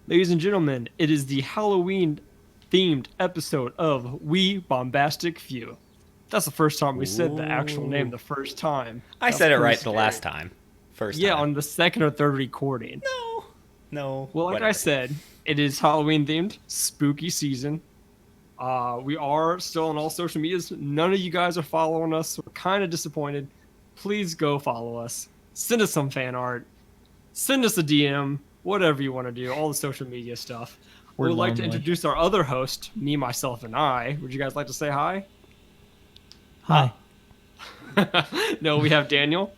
Ladies and gentlemen, it is the Halloween themed episode of We Bombastic Few. That's the first time we said the actual name Ooh. the first time. I That's said it pretty right the last scary. time. First Yeah, time. on the second or third recording. No. No. Well, like I Whatever. said, it is Halloween themed, spooky season. We are still on all social medias. None of you guys are following us. We're kind of disappointed. Please go follow us. Send us some fan art. Send us a DM. Whatever you want to do. All the social media stuff. We We're would like to lonely. introduce our other host, me, myself, and I. Would you guys like to say hi? Hi. No, we have Daniel.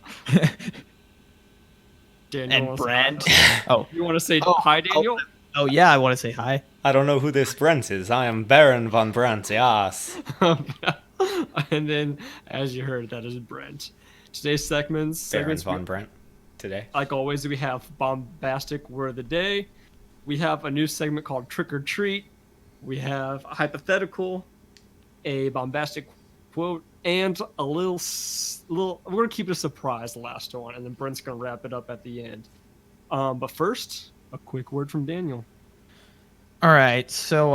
Daniel And wants to- Brent. Oh. You want to say Oh, hi, Daniel? Oh yeah, I want to say hi. I don't know who this Brent is. I am Baron von Brent, yes. And then, as you heard, that is Brent. Today's Baron segments, von Brent today. like always, we have Bombastic Word of the Day. We have a new segment called Trick or Treat. We have a hypothetical, a bombastic quote, and a little. We're gonna keep it a surprise, the last one, and then Brent's gonna wrap it up at the end. But first, a quick word from Daniel. All right, so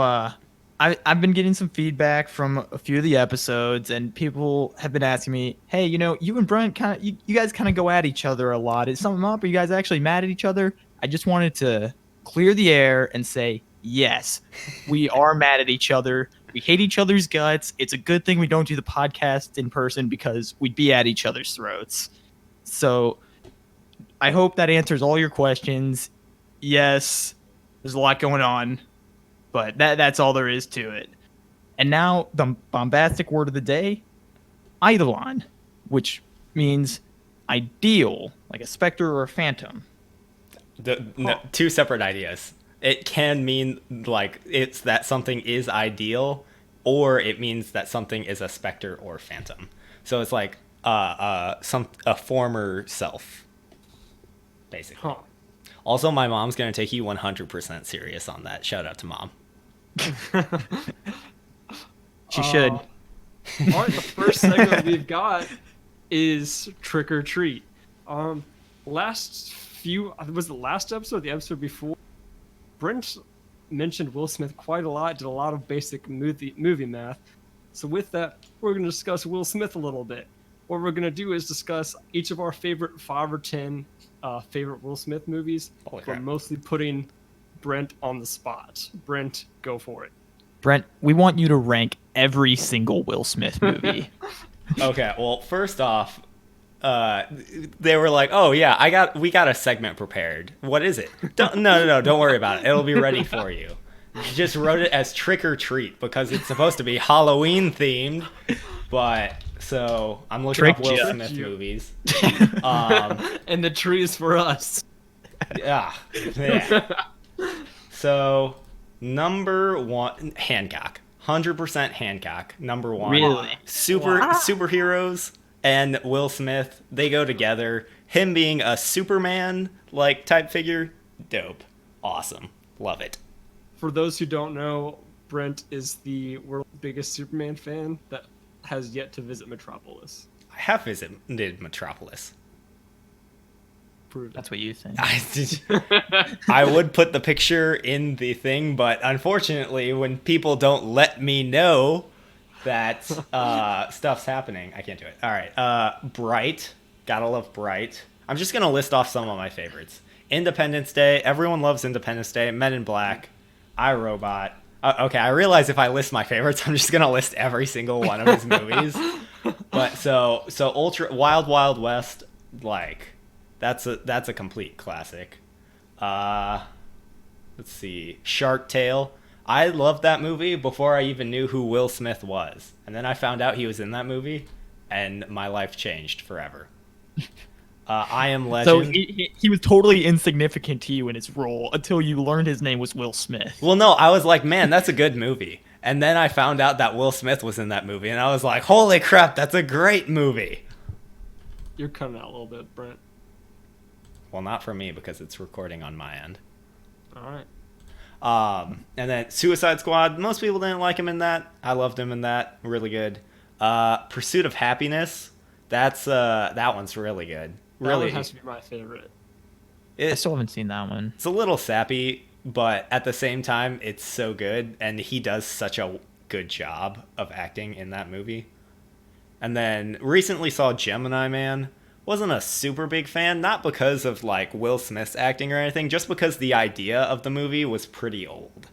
I've been getting some feedback from a few of the episodes, and people have been asking me, hey, you and Brent you guys kind of go at each other a lot. Is something up? Are you guys actually mad at each other? I just wanted to clear the air and say yes, we are mad at each other. We hate each other's guts. It's a good thing we don't do the podcast in person because we'd be at each other's throats. So I hope that answers all your questions. Yes, there's a lot going on, but that's all there is to it. And now the bombastic word of the day, eidolon, which means ideal, like a specter or a phantom. Two separate ideas. It can mean like it's that something is ideal, or it means that something is a specter or phantom. So it's like a former self, basically. Huh. Also, my mom's gonna take you 100% serious on that. Shout out to mom. She should. All right, the first segment we've got is Trick or Treat. Was it last episode or the episode before? Brent mentioned Will Smith quite a lot, did a lot of basic movie math. So with that, we're going to discuss Will Smith a little bit. What we're going to do is discuss each of our favorite 5 or 10 favorite Will Smith movies. Holy We're crap. mostly putting Brent on the spot. Brent, go for it. Brent, we want you to rank every single Will Smith movie. Okay, well, first off, they were like, "Oh yeah, we got a segment prepared. What is it? No, don't worry about it. It'll be ready for you." Just wrote it as Trick or Treat because it's supposed to be Halloween themed. But so I'm looking up Tricked Will ya. Smith movies. And the tree is for us. Yeah. So number one, Hancock. 100% Hancock. Number one. Really? Superheroes and Will Smith, they go together. Him being a Superman like type figure, dope. Awesome. Love it. For those who don't know, Brent is the world's biggest Superman fan that has yet to visit Metropolis. I have visited Metropolis. Prove it. That's what you think. I would put the picture in the thing, but unfortunately, when people don't let me know that stuff's happening, I can't do it. All right. Bright. Gotta love Bright. I'm just going to list off some of my favorites. Independence Day. Everyone loves Independence Day. Men in Black. iRobot. Okay, I realize if I list my favorites, I'm just going to list every single one of his movies. But so Ultra Wild Wild West, like, that's a complete classic. Let's see. Shark Tale. I loved that movie before I even knew who Will Smith was. And then I found out he was in that movie, and my life changed forever. I Am So Legend. he was totally insignificant to you in his role until you learned his name was Will Smith. Well, no, I was like, man, that's a good movie. And then I found out that Will Smith was in that movie, and I was like, holy crap, that's a great movie. You're cutting out a little bit, Brent. Well, not for me, because it's recording on my end. All right. And then Suicide Squad. Most people didn't like him in that. I loved him in that. Really good. Pursuit of Happiness. That one's really good. That Really, one has to be my favorite. I still haven't seen that one. it's a little sappy. but at the same time, it's so good, and he does such a good job of acting in that movie. And then recently saw Gemini Man. Wasn't a super big fan, not because of like Will Smith's acting or anything, just because the idea of the movie was pretty old.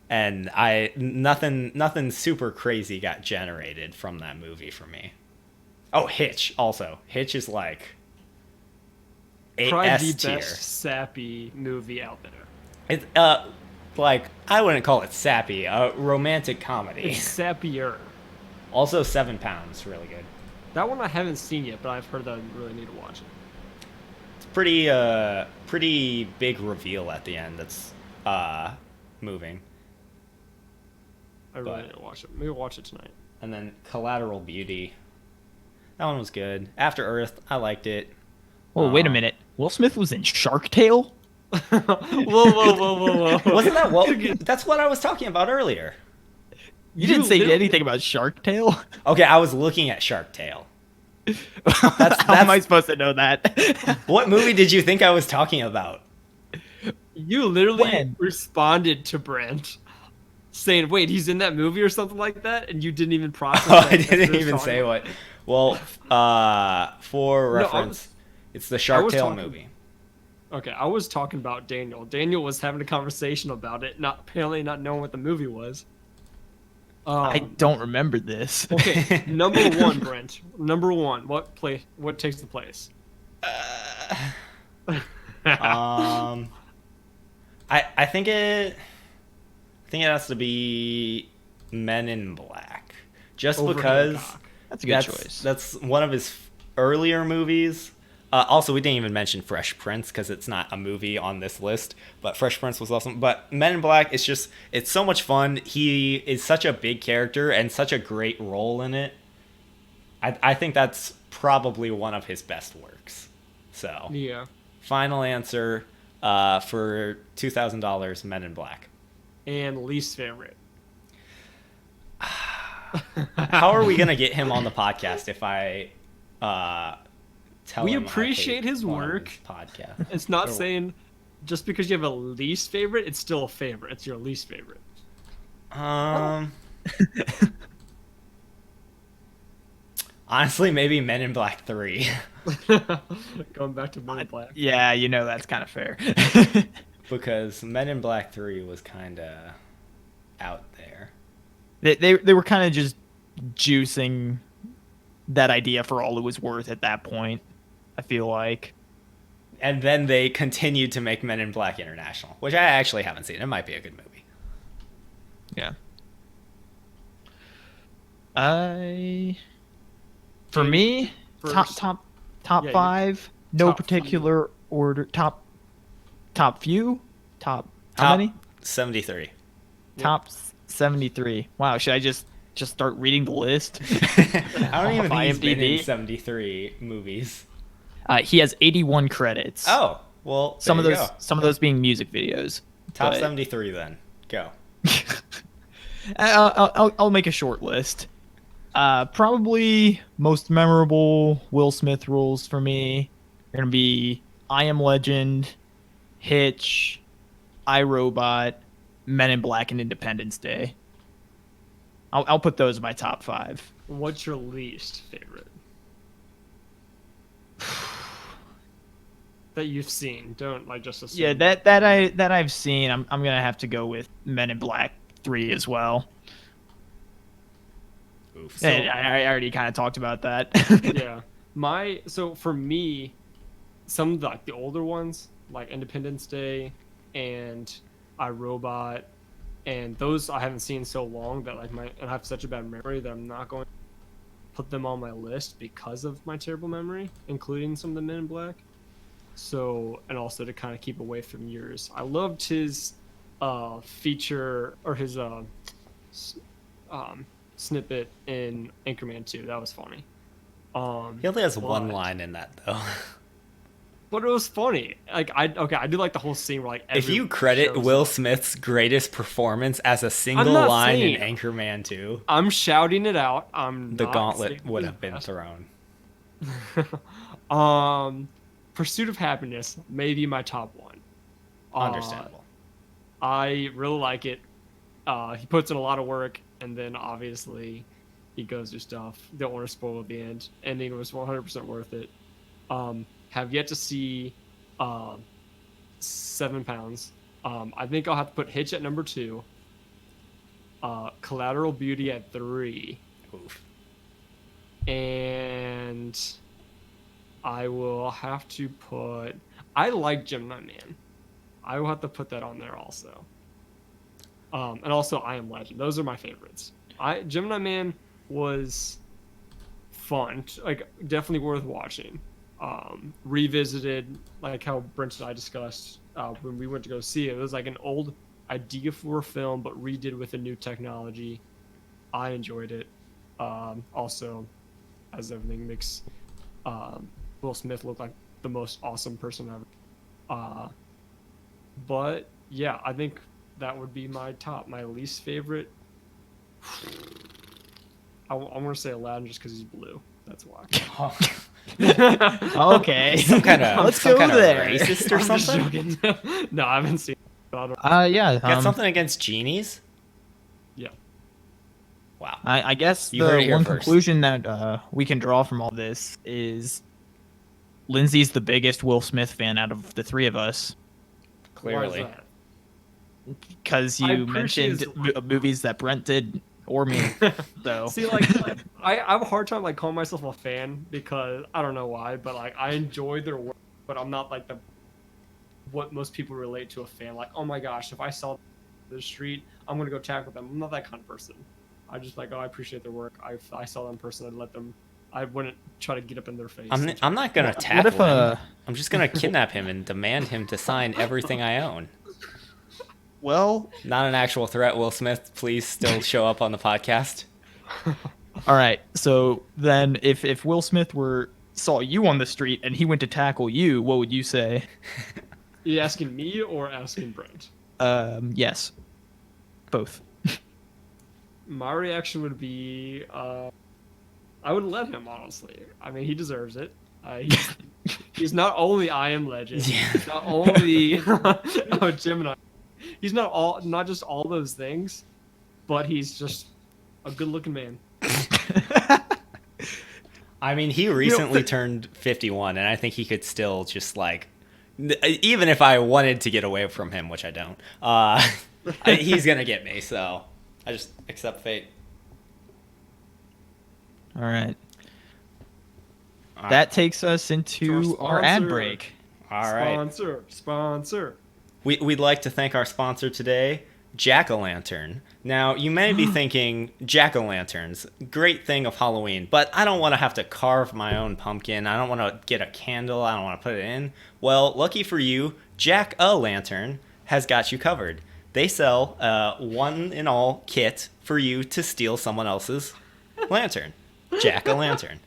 And nothing super crazy got generated from that movie for me. Oh, Hitch also. Hitch is like Probably S the tier. best sappy movie out there. It's like I wouldn't call it sappy, a romantic comedy. It's sappier. Also 7 Pounds, really good. That one I haven't seen yet, but I've heard that I really need to watch it. It's pretty big reveal at the end that's moving. I really need to watch it. Maybe I'll watch it tonight. And then Collateral Beauty. That one was good. After Earth, I liked it. Oh, wait a minute. Will Smith was in Shark Tale? Whoa. Wasn't that well? That's what I was talking about earlier. You didn't say literally- anything about Shark Tale? Okay, I was looking at Shark Tale. How am I supposed to know that? What movie did you think I was talking about? You literally When? responded to Brent saying, wait, he's in that movie or something like that? And you didn't even process Oh, that. I That's didn't what even was say talking what. Well, for No, I reference, was- it's the Shark was Tale talking- movie. about. Okay, I was talking about Daniel. Daniel was having a conversation about it, apparently not knowing what the movie was. I don't remember this. Okay, number one, Brent. Number one, what takes the place? I think it has to be Men in Black, just Over because Hancock. That's a good choice. that's one of his earlier movies. Also, we didn't even mention Fresh Prince because it's not a movie on this list, but Fresh Prince was awesome. But Men in Black, it's so much fun. He is such a big character and such a great role in it. I think that's probably one of his best works. So, Yeah. final answer for $2,000, Men in Black. And least favorite. How are we going to get him on the podcast if I tell We him I appreciate hate his one of work. his podcast? It's not Or- saying just because you have a least favorite, it's still a favorite. It's your least favorite. Honestly, maybe Men in Black 3. Going back to Men in Black. Yeah, that's kind of fair. Because Men in Black 3 was kind of out there. They were kind of just juicing that idea for all it was worth at that point, I feel like. And then they continued to make Men in Black International, which I actually haven't seen. It might be a good movie. Yeah. For me, First. top Yeah, you- 5, no top particular order. Top few, how Top many? 73. Top 73. Wow, should I just start reading the list? I don't even Off think he's been in IMDb? 73 movies. He has 81 credits. Oh, well, some of there you those go. some of those being music videos. Top but- 73 then. Go. I'll make a short list. Probably most memorable Will Smith roles for me are gonna be I Am Legend, Hitch, iRobot, Men in Black, and Independence Day. I'll put those in my top 5. What's your least favorite? That you've seen. Don't like just assume. Yeah, that I've seen. I'm gonna have to go with Men in Black 3 as well. Oof. So- I already kind of talked about that. Yeah. So for me, some of the older ones, like Independence Day and iRobot, and those I haven't seen so long that and I have such a bad memory that I'm not going to put them on my list because of my terrible memory, including some of the Men in Black. So, and also to kind of keep away from yours. I loved his feature or his snippet in Anchorman 2. That was funny. He only has but- one line in that, though. But it was funny. I do like the whole scene where If you credit Will Smith's greatest performance as a single not line in saying- Anchorman 2, I'm shouting it out. the not gauntlet saying would he's have been best. thrown. Pursuit of Happiness may be my top one. Understandable. I really like it. He puts in a lot of work, and then obviously he goes through stuff. Don't want to spoil at the end. Ending was 100% worth it. Have yet to see 7 Pounds. I think I'll have to put Hitch at number 2. Collateral Beauty at 3. Oof. And I will have to put. I like Gemini Man. I will have to put that on there also. And also I Am Legend. Those are my favorites. Gemini Man was fun, like definitely worth watching. Revisited, like how Brent and I discussed when we went to go see it. It was like an old idea for a film, but redid with a new technology. I enjoyed it. Also, as everything makes Will Smith look like the most awesome person ever. But yeah, I think that would be my top. My least favorite, I want to say Aladdin just because he's blue. That's why. Okay. Some kind of Let's some go kind there. of racist or I'm just something. joking. No, I haven't seen it. I don't- Yeah. Got something against genies? Yeah. Wow. I guess You heard it the here one first. conclusion that we can draw from all this is Lindsay's the biggest Will Smith fan out of the three of us Why is Clearly. that? because I you appreciate mentioned his- movies that Brent did or me. So See, like, I have a hard time like calling myself a fan because I don't know why, but like I enjoy their work, but I'm not like what most people relate to a fan. Like, oh my gosh, if I saw the street, I'm gonna go tackle them. I'm not that kind of person. I just like, oh, I appreciate their work. If I saw them in person, I'd let them. I wouldn't try to get up in their face. I'm not gonna what tackle if him. I'm just gonna kidnap him and demand him to sign everything I own. well, Not an actual threat, Will Smith. Please still show up on the podcast. all right. So then, if Will Smith saw you on the street and he went to tackle you, what would you say? You asking me or asking Brent? Yes, both. My reaction would be, I would let him, honestly. I mean, he deserves it. He's not only I Am Legend. Yeah. He's not only Gemini. He's not just all those things, but he's just a good-looking man. I mean, he recently turned 51, and I think he could still just like, even if I wanted to get away from him, which I don't, he's gonna get me. So I just accept fate. All right. All right. That takes us into our ad sponsor. break. All right. Sponsor. We'd like to thank our sponsor today, Jack-o'-lantern. Now, you may be thinking, jack-o'-lanterns, great thing of Halloween, but I don't want to have to carve my own pumpkin. I don't want to get a candle. I don't want to put it in. Well, lucky for you, Jack-o'-lantern has got you covered. They sell a one-in-all kit for you to steal someone else's lantern. Jack-o'-lantern.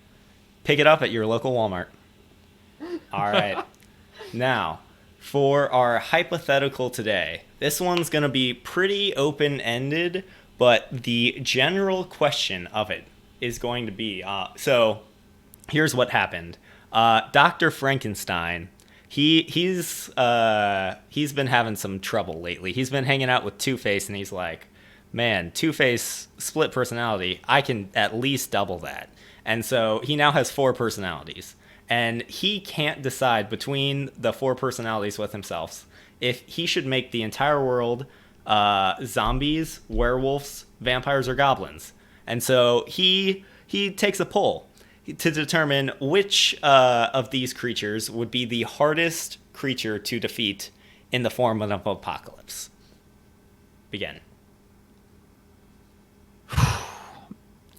Pick it up at your local Walmart. All right. Now, for our hypothetical today, this one's going to be pretty open-ended, but the general question of it is going to be, so here's what happened. Dr. Frankenstein, he's been having some trouble lately. He's been hanging out with Two-Face, and he's like, man, Two-Face split personality, I can at least double that. And so he now has 4 personalities. And he can't decide between the 4 personalities with himself if he should make the entire world zombies, werewolves, vampires, or goblins. And so he takes a poll to determine which of these creatures would be the hardest creature to defeat in the form of an apocalypse. Begin.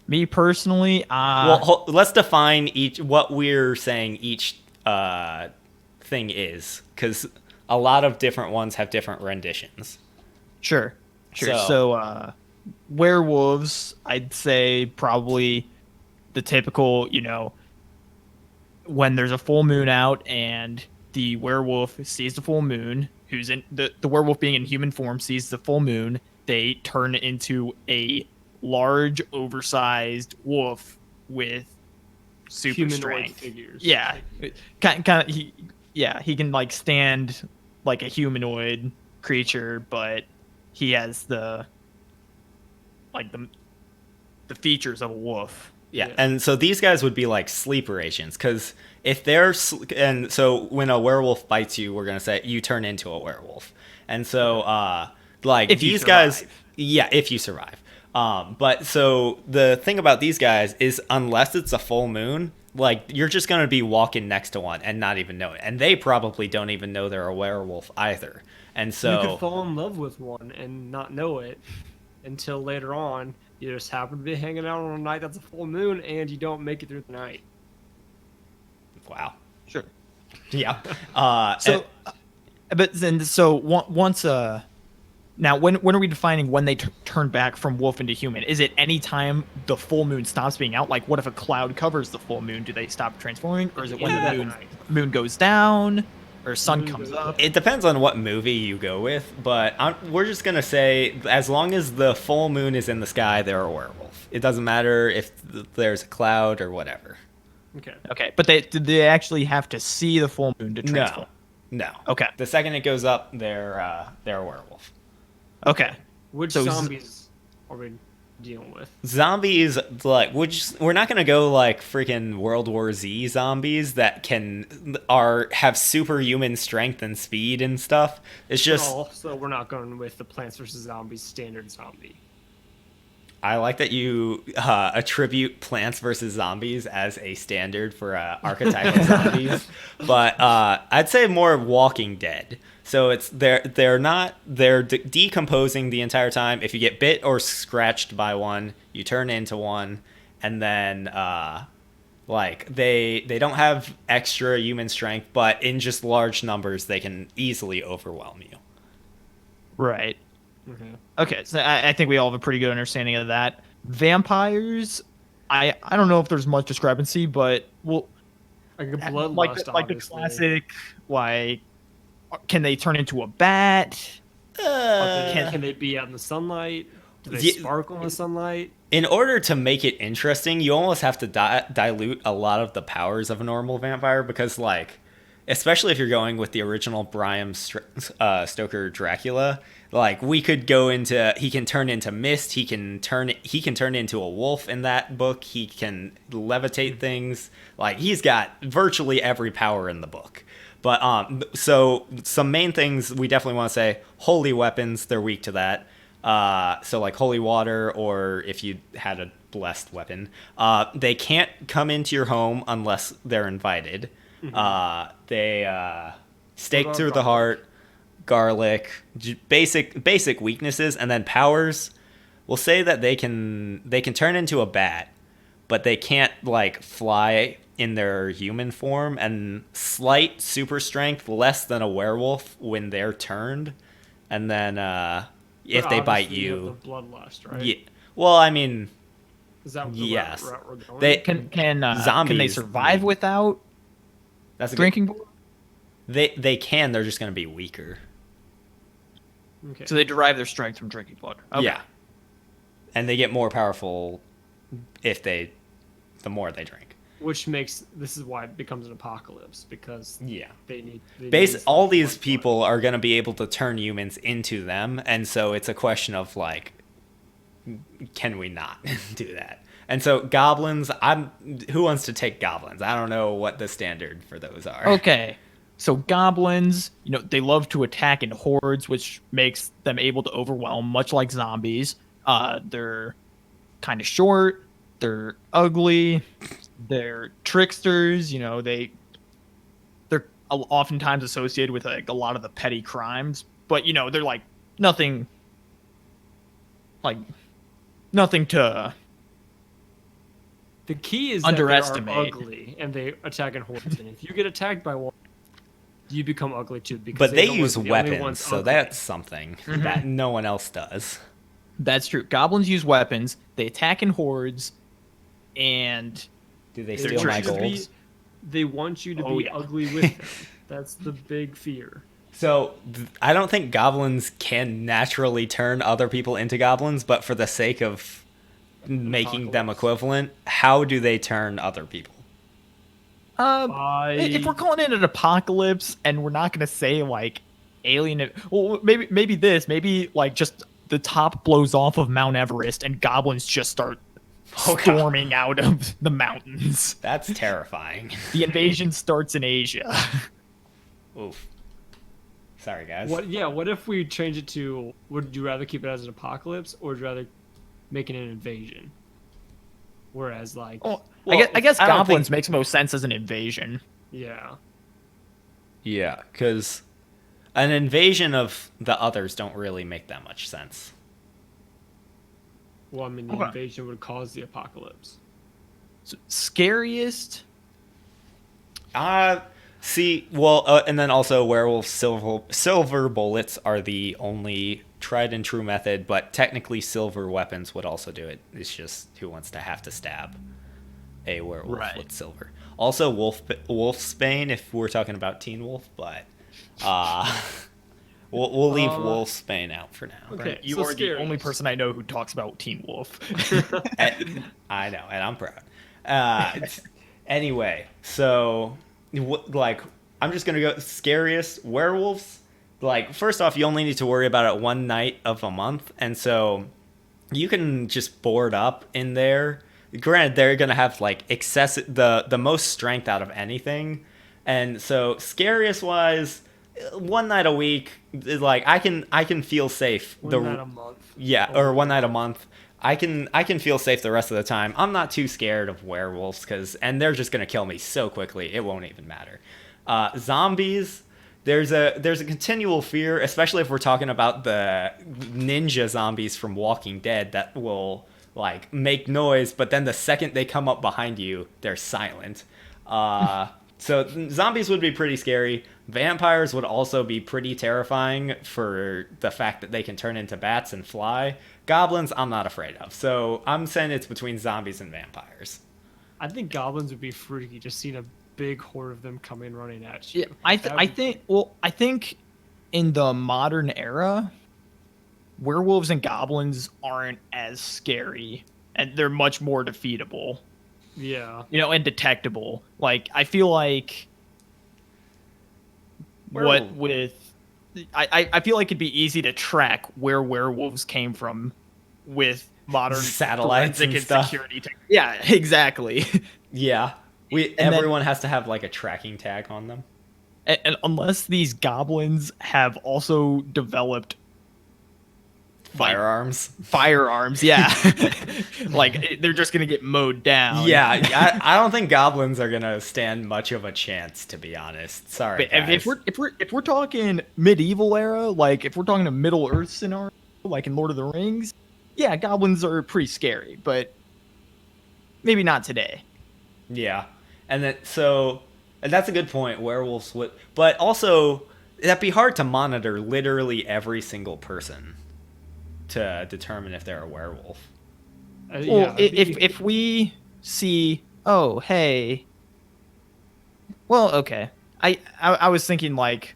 Me personally, Well, let's define what we're saying each thing is, because a lot of different ones have different renditions. sure. So- So, werewolves, I'd say probably the typical, when there's a full moon out and the werewolf sees the full moon, who's in the werewolf being in human form sees the full moon, they turn into a large, oversized wolf with super Humanoid strength. figures. Yeah, kind of. He can like stand like a humanoid creature, but he has the features of a wolf. Yeah. Yeah. And so these guys would be like sleeper agents, because if they're and so when a werewolf bites you, we're gonna say you turn into a werewolf. And so like If you these guys, survive. yeah, if you survive. But so the thing about these guys is, unless it's a full moon, like you're just gonna be walking next to one and not even know it, and they probably don't even know they're a werewolf either. And You so could fall in love with one and not know it until later on. You just happen to be hanging out on a night that's a full moon, and you don't make it through the night. wow, Sure. yeah. So, but then once now when are we defining when they turn back from wolf into human? Is it any time the full moon stops being out? Like, what if a cloud covers the full moon? Do they stop transforming, or is it when Yeah. the moon goes down or sun Moon comes goes up? It depends on what movie you go with, but we're just gonna say, as long as the full moon is in the sky, they're a werewolf. It doesn't matter if there's a cloud or whatever. Okay. Okay, but did they actually have to see the full moon to transform? No. Okay. The second it goes up, they're a werewolf. Okay. Which So zombies are we dealing with? Zombies, like, we're not gonna go like freaking World War Z zombies that have superhuman strength and speed and stuff. It's just So we're not going with the Plants vs Zombies standard zombie. I like that you attribute Plants vs Zombies as a standard for archetypal zombies, but I'd say more Walking Dead. So they're decomposing the entire time. If you get bit or scratched by one, you turn into one, and then like they don't have extra human strength, but in just large numbers, they can easily overwhelm you. Right. Okay. Okay, so I think we all have a pretty good understanding of that. Vampires, I don't know if there's much discrepancy, but well, Like a like bloodlust, the obviously. classic, like, can they turn into a bat? Can they be out in the sunlight? Do they Yeah. sparkle in the sunlight? In order to make it interesting, you almost have to dilute a lot of the powers of a normal vampire, because, like, especially if you're going with the original Bram Stoker Dracula, like, we could go into, he can turn into mist, he can turn into a wolf in that book, he can levitate things, like, he's got virtually every power in the book. But so some main things we definitely want to say: holy weapons, they're weak to that. So like holy water, or if you had a blessed weapon, they can't come into your home unless they're invited. They stake about through the heart, garlic, basic weaknesses, and then powers. We'll say that they can turn into a bat, but they can't like fly in their human form, and slight super strength, less than a werewolf when they're turned, and then if But they bite obviously have you, the bloodlust, right? yeah. Well, I mean, Is that the yes. route we're going? They Can they Zombies, survive without that's a drinking blood? They can. They're just gonna be weaker. Okay. So they derive their strength from drinking blood. Okay. Yeah, and they get more powerful the more they drink. Which makes this is why it becomes an apocalypse, because Yeah. they need All these blood. people are going to be able to turn humans into them, and so it's a question of like, can we not do that? And so goblins, who wants to take goblins? I don't know what the standard for those are. Okay. So goblins, they love to attack in hordes, which makes them able to overwhelm, much like zombies. They're kind of short. They're ugly. They're tricksters. They're oftentimes associated with like a lot of the petty crimes. But they're like nothing to. The key is underestimate. that they are ugly and they attack in hordes. And if you get attacked by one, you become ugly too. Because But they don't use want to be the only weapons, ones so ugly. that's something that no one else does. That's true. Goblins use weapons. They attack in hordes, and Do they They steal my want you to be- gold? They want you to Oh, be yeah. ugly with them. That's the big fear. So I don't think goblins can naturally turn other people into goblins, but for the sake of making them Apocalypse. equivalent, how do they turn other people? if we're calling it an apocalypse, and we're not going to say like alien. Well, maybe like just the top blows off of Mount Everest and goblins just start Oh, God. storming out of the mountains. That's terrifying. The invasion starts in Asia. Oof. Sorry, guys. What if we change it to? Would you rather keep it as an apocalypse, or would you rather make it an invasion? Whereas, like, Well, Well, I guess I don't goblins think- makes most sense as an invasion. yeah, Yeah, because an invasion of the others don't really make that much sense. well, I mean, the Okay. invasion would cause the apocalypse. So, scariest. And then also werewolf silver bullets are the only tried and true method, but technically silver weapons would also do it. It's just who wants to have to stab a werewolf Right. with silver. Also, wolfsbane if we're talking about Teen Wolf, but we'll leave wolfsbane out for now. Okay, You so are the scariest. only person I know who talks about Teen Wolf. I know, and I'm proud. Anyway, so like I'm just gonna go scariest werewolves. Like first off, you only need to worry about it one night of a month, and so you can just board up in there. Granted, they're gonna have like the most strength out of anything, and so scariest wise, one night a week, like I can feel safe. One night a month. Yeah, or one night a month. I can feel safe the rest of the time. I'm not too scared of werewolves and they're just gonna kill me so quickly it won't even matter. Zombies, there's a continual fear, especially if we're talking about the ninja zombies from Walking Dead that will like make noise, but then the second they come up behind you, they're silent. So zombies would be pretty scary. Vampires would also be pretty terrifying for the fact that they can turn into bats and fly. Goblins, I'm not afraid of. So I'm saying it's between zombies and vampires. I think goblins would be freaky, just seeing a big horde of them coming running at you. Yeah, I think in the modern era, werewolves and goblins aren't as scary, and they're much more defeatable. Yeah. And detectable. Like I feel like I feel like it'd be easy to track where werewolves came from with modern Satellites forensic and stuff. security yeah, exactly. Yeah. then- Everyone has to have like a tracking tag on them. And unless these goblins have also developed Firearms. yeah. Like they're just gonna get mowed down. Yeah, I don't think goblins are gonna stand much of a chance, to be honest. Sorry, But guys. if we're talking medieval era, like if we're talking a Middle Earth scenario, like in Lord of the Rings, yeah, goblins are pretty scary, but maybe not today. Yeah, and that's a good point. Werewolves would, but also that'd be hard to monitor literally every single person to determine if they're a werewolf. Well, if we see, oh hey, well okay, I was thinking like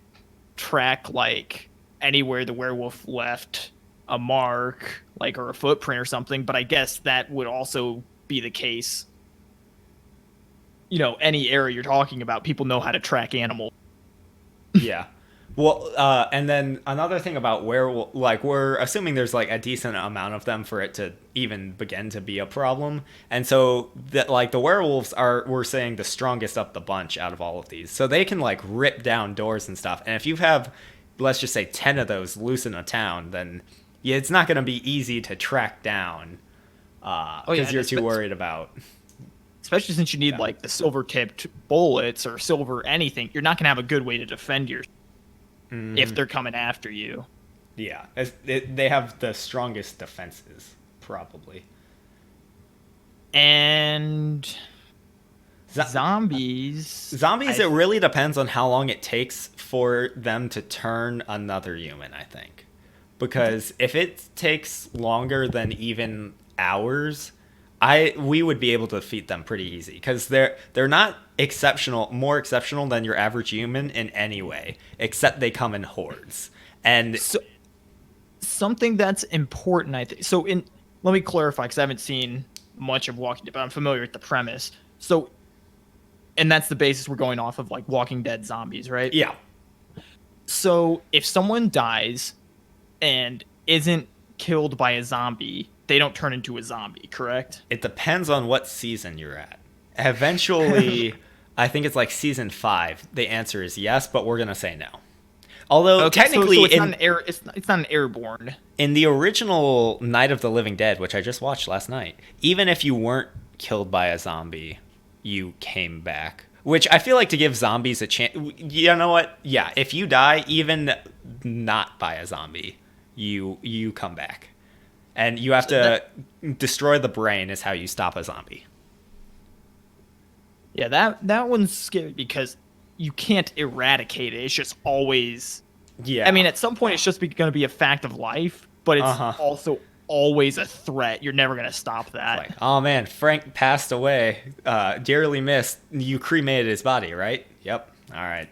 track like anywhere the werewolf left a mark, like or a footprint or something, but I guess that would also be the case. Any area you're talking about, people know how to track animals. Yeah. Well, and then another thing about werewolf, like we're assuming there's like a decent amount of them for it to even begin to be a problem, and so that like the werewolves we're saying the strongest of the bunch out of all of these, so they can like rip down doors and stuff. And if you have, let's just say 10 of those loose in a town, then yeah, it's not going to be easy to track down because you're too worried about. Especially since you need like the silver tipped bullets or silver anything, you're not gonna have a good way to defend yourself. If they're coming after you. Yeah, they have the strongest defenses, probably. And zombies. It really depends on how long it takes for them to turn another human, I think. Because if it takes longer than even hours, we would be able to defeat them pretty easy, because they're not more exceptional than your average human in any way, except they come in hordes. And something that's important, I think. So let me clarify, because I haven't seen much of Walking Dead, but I'm familiar with the premise. And that's the basis we're going off of, like Walking Dead zombies, right? yeah, So if someone dies and isn't killed by a zombie, they don't turn into a zombie, correct? It depends on what season you're at. Eventually, I think it's like season 5. The answer is yes, but we're gonna say no. Although Okay, technically, so it's not an air. It's not an airborne. in the original Night of the Living Dead, which I just watched last night, even if you weren't killed by a zombie, you came back. Which I feel like to give zombies a chance. You know what? Yeah, if you die, even not by a zombie, you come back, and you have to destroy the brain. Is how you stop a zombie. Yeah, that one's scary because you can't eradicate it. It's just always. Yeah. I mean, at some point, it's just going to be a fact of life, but it's also always a threat. You're never going to stop that. Like, oh man, Frank passed away. Dearly missed. You cremated his body, right? Yep. All right.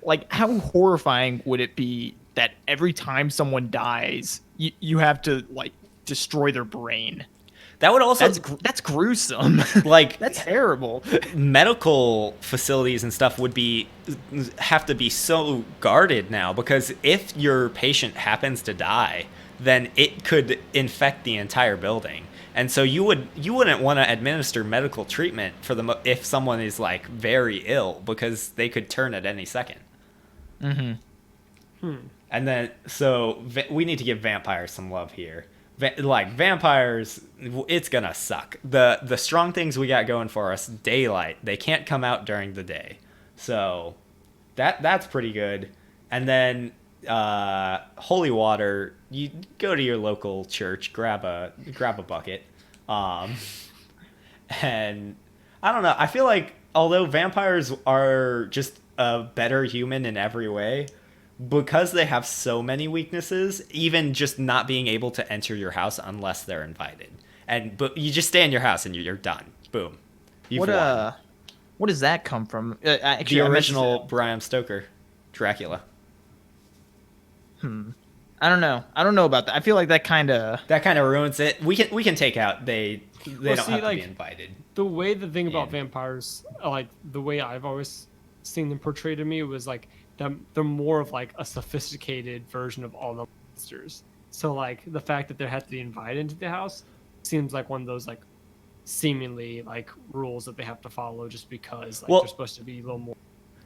Like, how horrifying would it be that every time someone dies, you have to like destroy their brain? That would also That's gruesome. like That's terrible. medical facilities and stuff have to be so guarded now, because if your patient happens to die, then it could infect the entire building. And so you wouldn't want to administer medical treatment for them if someone is like very ill, because they could turn at any second. And then so we need to give vampires some love here. Like vampires, it's gonna suck. The strong things we got going for us: daylight. They can't come out during the day, so that's pretty good. And then holy water. You go to your local church, grab a bucket, and I don't know. I feel like although vampires are just a better human in every way, because they have so many weaknesses, even just not being able to enter your house unless they're invited, but you just stay in your house and you're done. Boom. You've won. What does that come from? Actually, The original Bram Stoker, Dracula. I don't know. I don't know about that. I feel like that kind of ruins it. We can take out they don't have to be invited. The way the thing about vampires, like the way I've always seen them portrayed to me, was like they're more of like a sophisticated version of all the monsters. So like the fact that they have to be invited into the house seems like one of those like seemingly like rules that they have to follow just because like they're supposed to be a little more.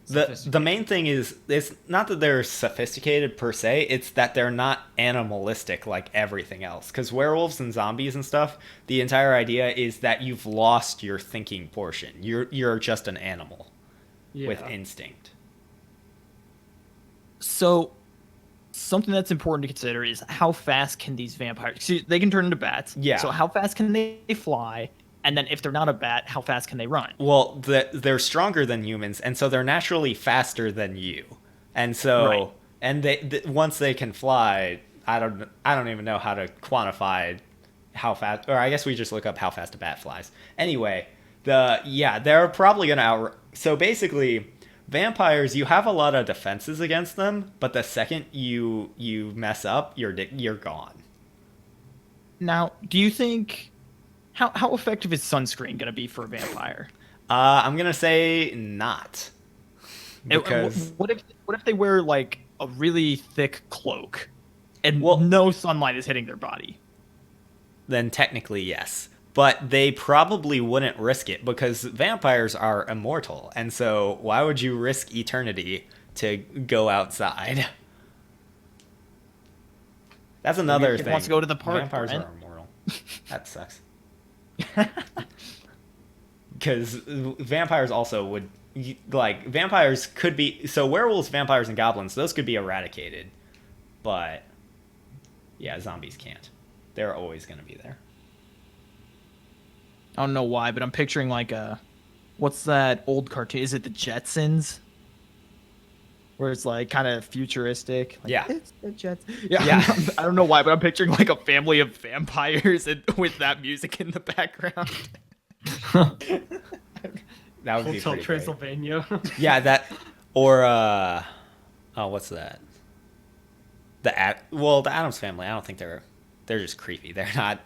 The main thing is, it's not that they're sophisticated per se, it's that they're not animalistic like everything else. Because werewolves and zombies and stuff, the entire idea is that you've lost your thinking portion. You're just an animal with instinct. So something that's important to consider is how fast can these vampires... See, they can turn into bats. Yeah. So how fast can they fly? And then if they're not a bat, how fast can they run? Well, they're stronger than humans, and so they're naturally faster than you. And so, and they once they can fly, I don't even know how to quantify how fast. Or I guess we just look up how fast a bat flies. Anyway, they're probably gonna So basically, vampires, you have a lot of defenses against them, but the second you mess up, you're gone. Now, do you think... How effective is sunscreen going to be for a vampire? I'm going to say not. Because what if they wear like a really thick cloak and no sunlight is hitting their body? Then technically yes. But they probably wouldn't risk it because vampires are immortal. And so why would you risk eternity to go outside? That's another thing. Wants to go to the park. Vampires are immortal. That sucks. Because vampires also would vampires could be werewolves, vampires, and goblins, those could be eradicated, but yeah, zombies can't. They're always going to be there. I don't know why, but I'm picturing like what's that old cartoon? Is it the Jetsons? Where it's like kind of futuristic. Like, yeah. It's the Jetsons. Yeah. I don't know why, but I'm picturing like a family of vampires with that music in the background. That would be Hotel pretty Transylvania. Yeah, that or what's that? The Addams Family. I don't think they're just creepy. They're not.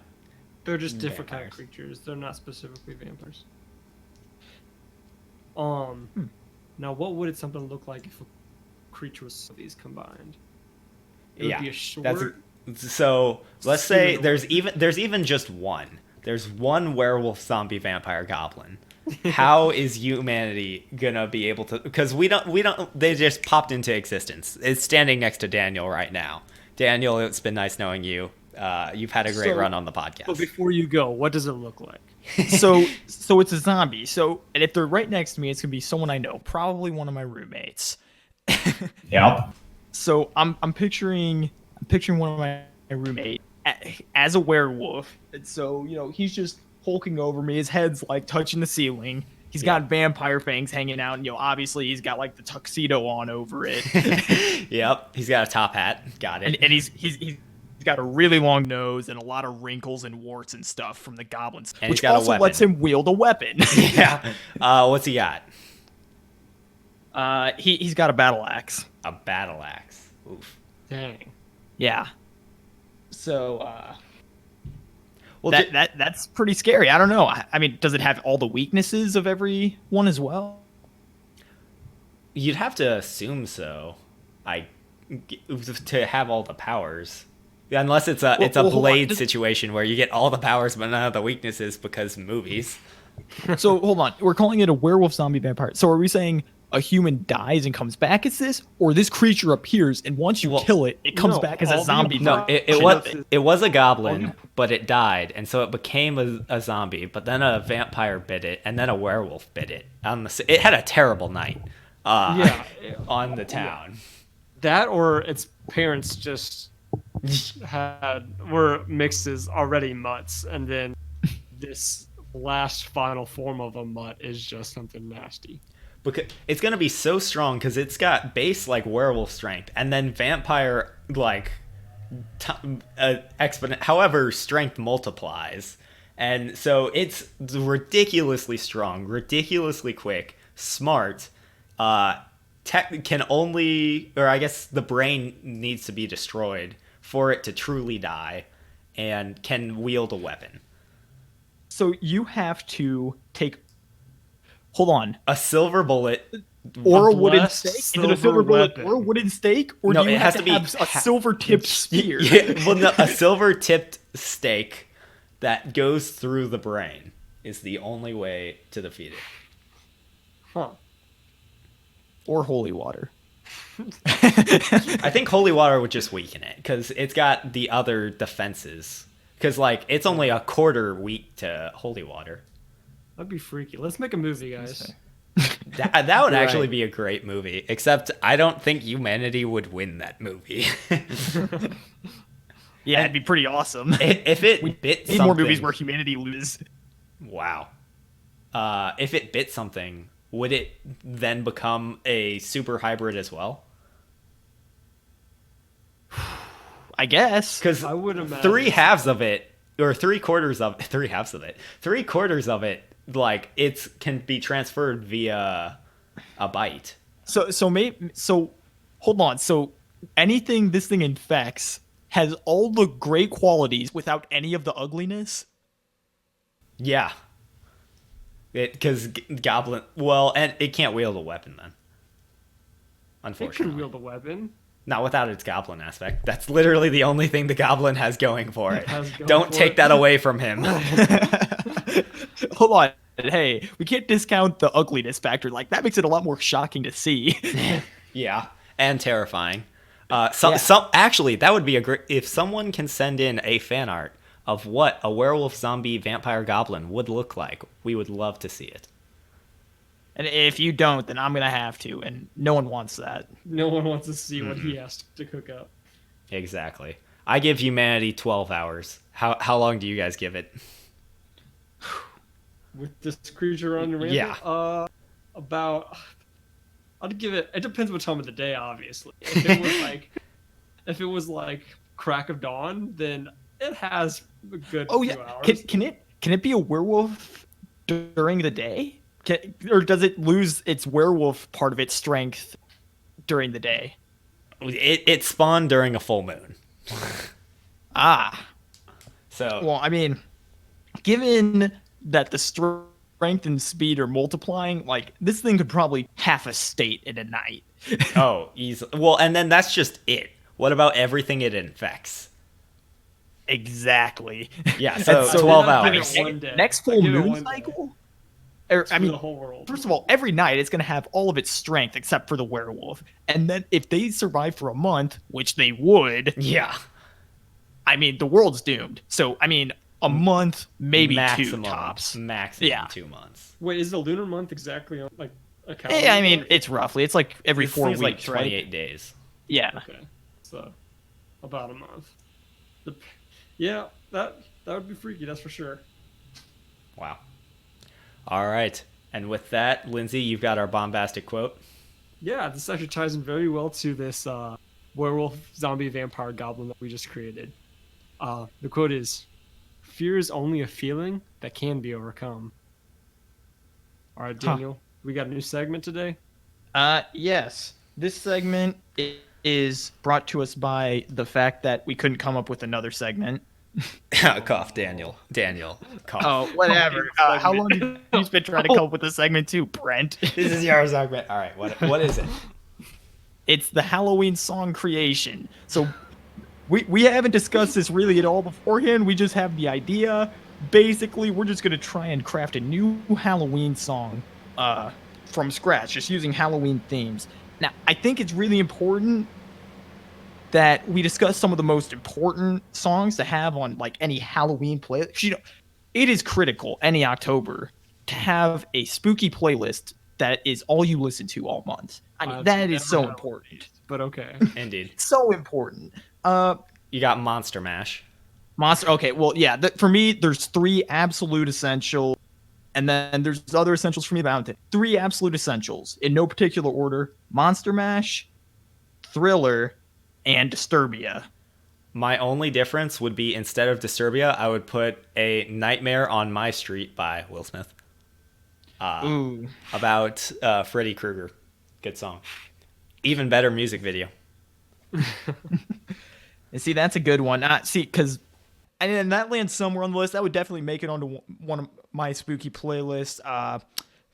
They're just different kind of creatures. They're not specifically vampires. Now, what would something look like if a creature with these combined. It would be a short. So let's say humanoid. there's even just one. There's one werewolf, zombie, vampire, goblin. How is humanity gonna be able to? Because we don't. They just popped into existence. It's standing next to Daniel right now. Daniel, it's been nice knowing you. You've had a great run on the podcast. But before you go, what does it look like? So it's a zombie. So, and if they're right next to me, it's gonna be someone I know, probably one of my roommates. Yep. So I'm picturing one of my roommate as a werewolf. And so, he's just hulking over me. His head's like touching the ceiling. He's got vampire fangs hanging out, and obviously he's got like the tuxedo on over it. Yep, he's got a top hat. Got it. And he's got a really long nose and a lot of wrinkles and warts and stuff from the goblins, And which he's got a also weapon. lets him wield a weapon. Yeah. What's he got? He's got a battle axe. A battle axe. Oof. Dang. Yeah. So Well, that's pretty scary. I don't know. I mean, does it have all the weaknesses of everyone as well? you'd have to assume so. To have all the powers. Unless it's a Blade situation where you get all the powers but none of the weaknesses because movies. So hold on, we're calling it a werewolf zombie vampire. So are we saying a human dies and comes back as this, or this creature appears and once you kill it, it comes back as a zombie? No, it was a goblin, but it died, and so it became a zombie. But then a vampire bit it, and then a werewolf bit it. It had a terrible night. On the town. That or its parents just were mixes already mutts, and then this last final form of a mutt is just something nasty. Because it's gonna be so strong because it's got base like werewolf strength, and then vampire like exponent. However, strength multiplies, and so it's ridiculously strong, ridiculously quick, smart. Can only, or I guess the brain needs to be destroyed for it to truly die, and can wield a weapon. So you have to take. Hold on. A silver bullet. Or a wooden stake? Is it a silver bullet or a wooden stake? Or No, do you it have has to to be have a silver-tipped spear? A silver-tipped stake that goes through the brain is the only way to defeat it. Huh. Or holy water. I think holy water would just weaken it because it's got the other defenses. Because it's only a quarter weak to holy water. That'd be freaky. Let's make a movie, guys. That would actually be a great movie. Except I don't think humanity would win that movie. Yeah, it'd be pretty awesome. If it bit something, more movies where humanity loses. Wow. If it bit something, would it then become a super hybrid as well? I guess. Because I would imagine three halves of it, or three quarters of it, it can be transferred via a bite. So hold on. So anything this thing infects has all the great qualities without any of the ugliness? Yeah. Because goblin, and it can't wield a weapon then. It Unfortunately. could wield a weapon. Not without its goblin aspect. That's literally the only thing the goblin has going for it. Going Don't for take it. that away from him. Hold on. Hey, we can't discount the ugliness factor. That makes it a lot more shocking to see. Yeah, and terrifying. Actually, that would be a great if someone can send in a fan art of what a werewolf, zombie, vampire, goblin would look like. We would love to see it. And if you don't, then I'm gonna have to, and no one wants that. No one wants to see what he has to cook up. Exactly. I give humanity 12 hours. How long do you guys give it? With this creature on the rampant? Yeah. About. I'd give it. It depends what time of the day, obviously. If it was like crack of dawn, then it has a good few hours. Can it be a werewolf during the day? Or does it lose its werewolf part of its strength during the day? It spawned during a full moon. Ah. So Well, I mean, given that the strength strength and speed are multiplying, like this thing could probably half a state in a night. Oh, easily. Well, and then that's just it. What about everything it infects? Exactly. Yeah, so And 12 I mean, hours. one day. Next I full give it moon one day. cycle. For the whole world. First of all, every night it's going to have all of its strength except for the werewolf. And then if they survive for a month, which they would, Yeah. I mean, the world's doomed. So, I mean, a month, maybe Maximum, two tops. Maximum Yeah. 2 months. Wait, is the lunar month exactly on like a calendar? I mean, it's roughly. It's like every It 4 seems weeks, like 28 right? days. Yeah. Okay, so about a month. Yeah, that would be freaky. That's for sure. Wow. All right. And with that, Lindsay, you've got our bombastic quote. Yeah, this actually ties in very well to this werewolf, zombie, vampire, goblin that we just created. The quote is, "Fear is only a feeling that can be overcome." All right, Daniel, we got a new segment today. Yes. This segment is brought to us by the fact that we couldn't come up with another segment. Cough, Daniel. Cough. Oh, whatever. How long have you been trying to come up with a segment too, Brent? This is your segment. All right, what is it? It's the Halloween song creation. So we haven't discussed this really at all beforehand. We just have the idea. Basically, we're just going to try and craft a new Halloween song from scratch, just using Halloween themes. Now, I think it's really important that we discuss some of the most important songs to have on like any Halloween playlist. You know, it is critical any October to have a spooky playlist that is all you listen to all month. I mean, that is so important. But okay. Indeed. So important. You got Monster Mash. Okay, well, yeah. For me, there's 3 absolute essentials, and then there's other essentials for me. But I don't think 3 absolute essentials in no particular order: Monster Mash, Thriller, and Disturbia. My only difference would be instead of Disturbia, I would put A Nightmare on My Street by Will Smith. Ooh. About Freddy Krueger. Good song. Even better music video. And see, that's a good one. Because and that lands somewhere on the list. That would definitely make it onto one of my spooky playlists.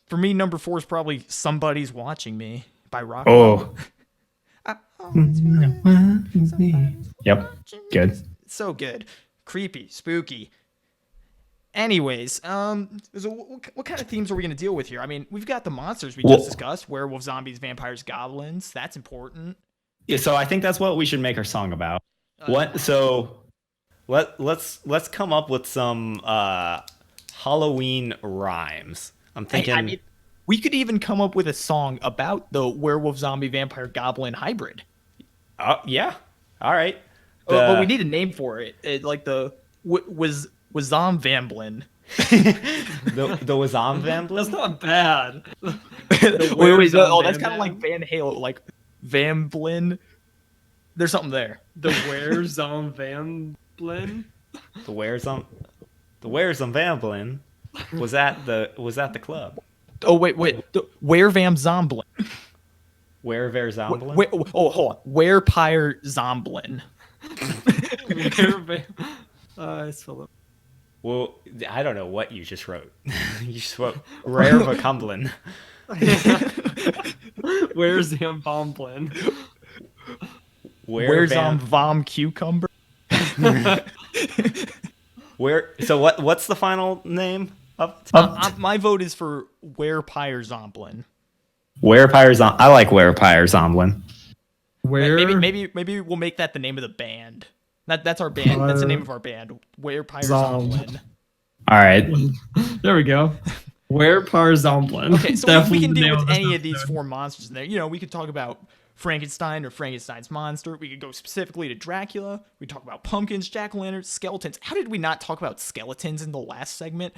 For me, number 4 is probably "Somebody's Watching Me" by Rock. Oh. Yep. Good. So good. Creepy, spooky. Anyways, so what kind of themes are we going to deal with here? I mean, we've got the monsters we just discussed: werewolves, zombies, vampires, goblins. That's important. Yeah, so I think that's what we should make our song about. Let's come up with some Halloween rhymes. I'm thinking. I mean, we could even come up with a song about the werewolf, zombie, vampire, goblin hybrid. Yeah. All right. But we need a name for it. Like the Werepirezomblin. the Werepirezomblin. That's not bad. Wait, that's kind of like Van Halen, like Vamblin. There's something there. The Werepirezomblin. The Werepirezomblin was at the club. Oh wait, the Werepirezomblin. Werepirezomblin. Hold on. Werepirezomblin. It's Philip. Well, I don't know what you just wrote. You just wrote Werepirezomblin. Where's the Bomblin? Where's Vom Cucumber? So what's the final name of my vote is for Werepirezomblin. Werepirezomblin. I like Werepirezomblin. Maybe we'll make that the name of the band. That's our band. That's the name of our band. Werepirezomblin. All right. There we go. Werepirezomblin. Okay, so we can deal with any of these 4 monsters in there. You know, we could talk about Frankenstein or Frankenstein's monster. We could go specifically to Dracula. We talk about pumpkins, jack-o'-lanterns, skeletons. How did we not talk about skeletons in the last segment?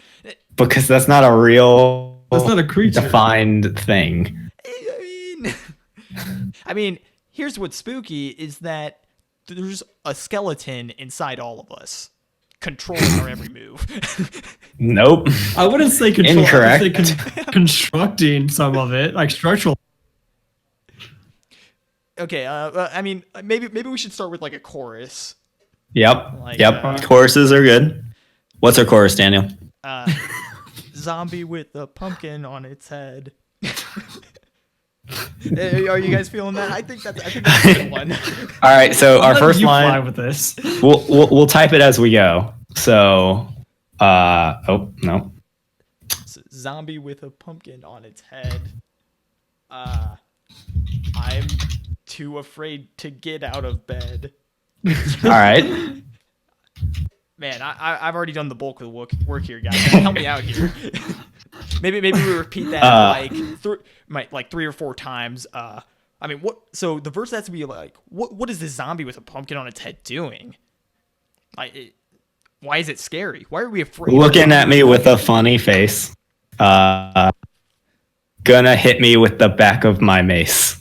Because that's not a real. That's not a creature. Defined thing. I mean, here's what's spooky is that there's a skeleton inside all of us, controlling our every move. Nope. I wouldn't say control. Incorrect. I would say constructing some of it, like structural. Okay, I mean, maybe we should start with like a chorus. Yep. Choruses are good. What's our chorus, Daniel? zombie with a pumpkin on its head. Are you guys feeling that? I think that's a good one. All right, so our I'll let first you fly line, with this. we'll type it as we go. So, oh no, Zombie with a pumpkin on its head. I'm too afraid to get out of bed. all right. Man, I've already done the bulk of the work here, guys. Help me out here. maybe we repeat that like 3 or 4 times. I mean, what? So the verse has to be like, what is this zombie with a pumpkin on its head doing? Like, why is it scary? Why are we afraid? Looking at me with a funny face. Gonna hit me with the back of my mace.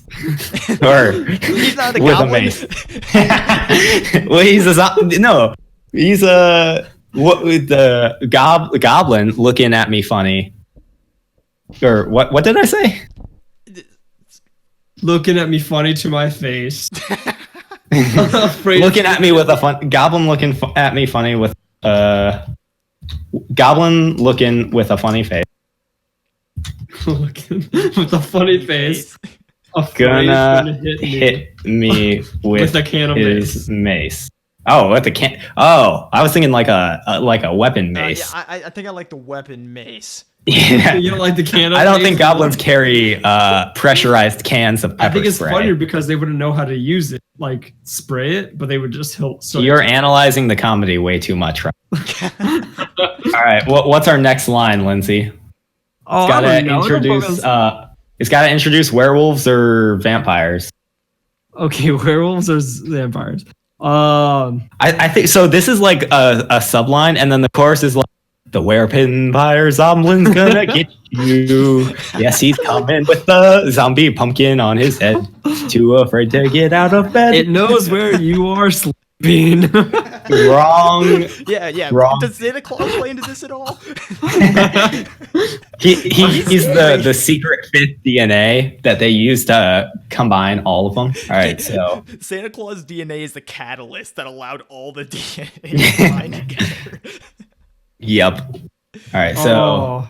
Or He's not a with goblin. a mace. Well, he's a zombie. No, he's a with the goblin looking at me funny. Or what did I say? Looking at me funny to my face. Afraid Looking at me with a goblin looking at me funny with goblin looking with a funny face. looking with a funny face. Afraid Gonna it's hit me with a can of his mace. Oh, with the can. Oh, I was thinking like a weapon mace. Yeah, I think I like the weapon mace. Yeah. You don't like the can of I don't mace? think goblins carry pressurized cans of pepper I think it's spray. funnier because they wouldn't know how to use it, like spray it, but they would just help. So You're analyzing the comedy way too much, right? All right, what's our next line, Lindsay? oh, It's I gotta don't know. introduce. It's gotta introduce werewolves or vampires. Okay, werewolves or vampires? I think so. This is like a subline, and then the chorus is like, "The Werepirezomblin gonna get you." Yes, he's coming with the zombie pumpkin on his head. Too afraid to get out of bed. it knows where you are sleeping. Wrong. Yeah. Wrong. Does Santa Claus play into this at all? He's the secret fifth DNA that they use to combine all of them. All right, so Santa Claus DNA is the catalyst that allowed all the DNA to combine together. yep. All right, so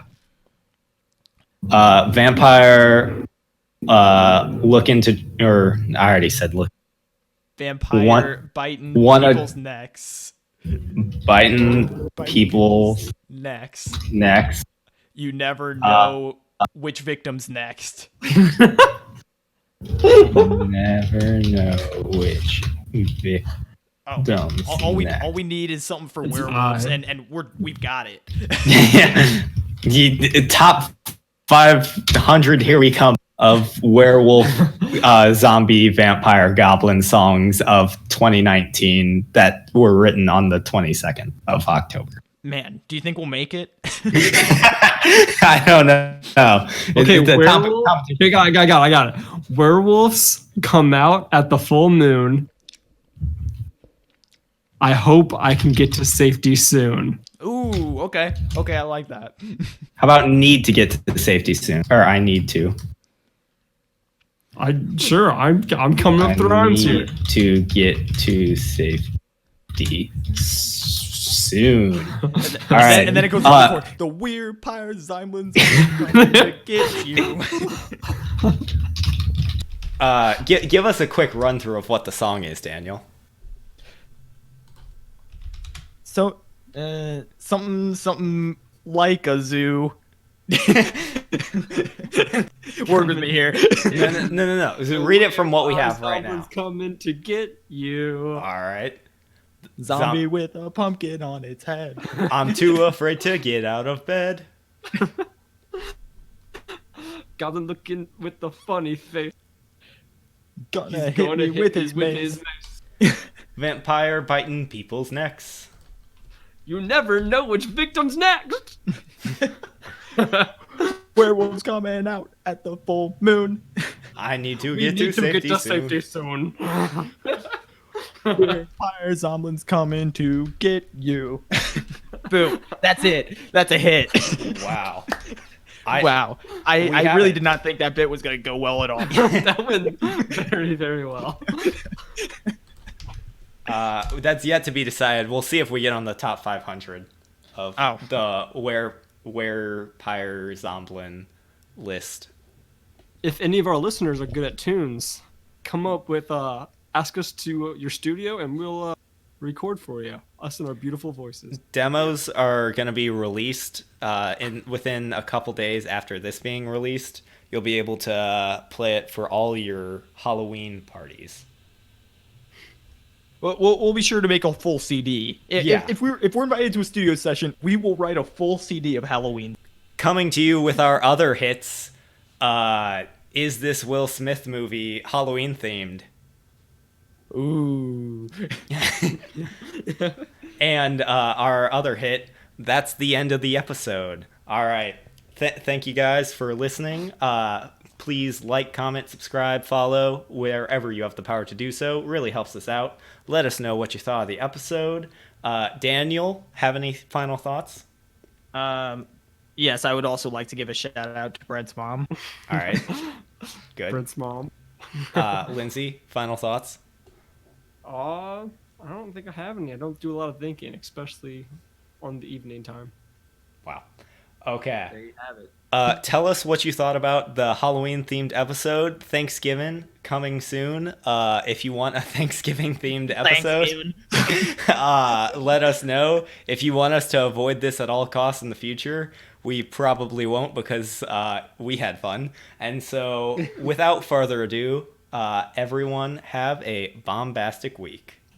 Oh, vampire looking to, or I already said look, Vampire biting one of- people's necks. biting people's Necks. necks. You never know which victim's next. Never know which victim. Oh, all we need is something for werewolves, I. and we've got it. Top 500. Here we come of werewolf, zombie, vampire, goblin songs of 2019 that were written on the 22nd of October. Man, do you think we'll make it? I don't know. No. okay. The Werewolf. I got it. Werewolves come out at the full moon. I hope I can get to safety soon. Ooh, okay, I like that. How about need to get to the safety soon? Or I need to. I'm coming up the rhymes here. need to get to safety soon. All right. And then it goes on for the Werepirezomblin coming to get you. Give us a quick run through of what the song is, Daniel. So, something like a zoo. Work with me here. No. So read it from what we have right now. Someone's coming to get you. All right. Zombie with a pumpkin on its head. I'm too afraid to get out of bed. Got him looking with the funny face. Gonna He's hit going me to hit with me his with mace. his mace. Vampire biting people's necks. You never know which victim's next. Werewolves coming out at the full moon. I need to We get need to safety soon. safety soon. Werepirezomblins coming to get you. Boom. That's it. That's a hit. Wow. Wow. I have really it. did not think that bit was going to go well at all. That went very, very well. That's yet to be decided. We'll see if we get on the top 500 of Oh. the Werepirezomblin list. If any of our listeners are good at tunes, come up with ask us to your studio and we'll record for you. Us and our beautiful voices. Demos are going to be released within a couple days after this being released. You'll be able to play it for all your Halloween parties. We'll be sure to make a full CD. If we're invited to a studio session, we will write a full CD of Halloween. Coming to you with our other hits, is this Will Smith movie Halloween themed? Ooh. And our other hit, that's the end of the episode. All right. Thank you guys for listening. Please like, comment, subscribe, follow wherever you have the power to do so. It really helps us out. Let us know what you thought of the episode. Daniel, have any final thoughts? Yes, I would also like to give a shout out to Brent's mom. All right. Good. Brent's mom. Lindsay, final thoughts? I don't think I have any. I don't do a lot of thinking, especially on the evening time. Wow. Okay. There you have it. Tell us what you thought about the Halloween-themed episode. Thanksgiving coming soon. If you want a Thanksgiving-themed episode, let us know. If you want us to avoid this at all costs in the future, we probably won't because we had fun. And so, without further ado, everyone have a bombastic week.